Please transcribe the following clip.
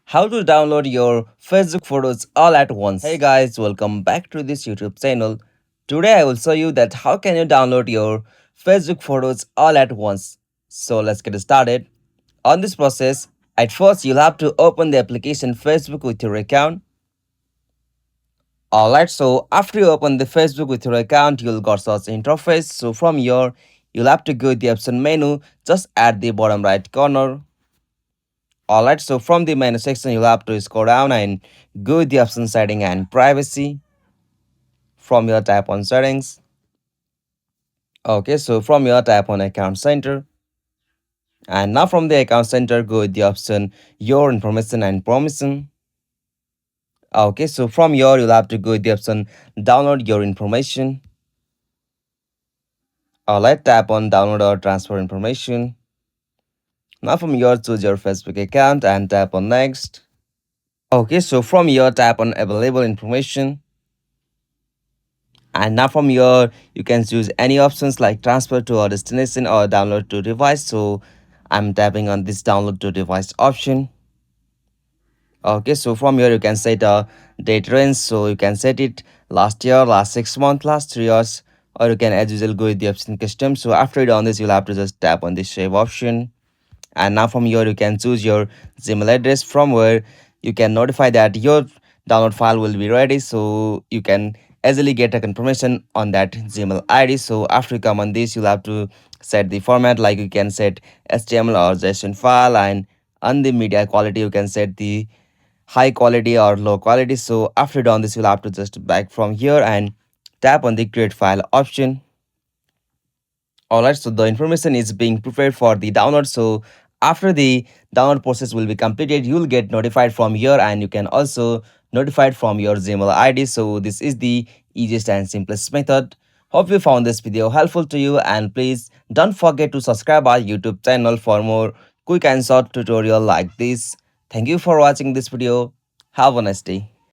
how to download your Facebook photos all at once. Hey guys, welcome back to this YouTube channel. Today I will show you that how can you download your Facebook photos all at once. So let's get started. On this process, at first you'll have to open the application Facebook with your account. Alright, so after you open the Facebook with your account, you'll got such interface. So from here, you'll have to go to the option menu just at the bottom right corner. Alright, so from the menu section, you'll have to scroll down and go to the option setting and privacy. From here, tap on settings. Okay, so from here, tap on account center. And now from the account center, go to the option your information and permission. Okay, so from here, you'll have to go to the option download your information. Alright, tap on download or transfer information. Now from here, choose your Facebook account and tap on next. Okay, so from here, tap on available information. And now from here, you can choose any options like transfer to a destination or download to device. So I'm tapping on this download to device option. Okay, so from here you can set a date range. So you can set it last year, last 6 months, last 3 years, or you can as usual go with the option custom. So after you done this, you'll have to just tap on this save option. And now from here you can choose your Gmail address from where you can notify that your download file will be ready, so you can easily get a confirmation on that Gmail ID. So after you come on this, you'll have to set the format, like you can set HTML or JSON file, and on the media quality you can set the high quality or low quality. So after done this, you'll have to just back from here and tap on the create file option. Alright, so the information is being prepared for the download. So after the download process will be completed, you'll get notified from here, and you can also notified from your Gmail ID. So this is the easiest and simplest method. Hope you found this video helpful to you, and please don't forget to subscribe our YouTube channel for more quick and short tutorial like this. Thank you for watching this video. Have a nice day.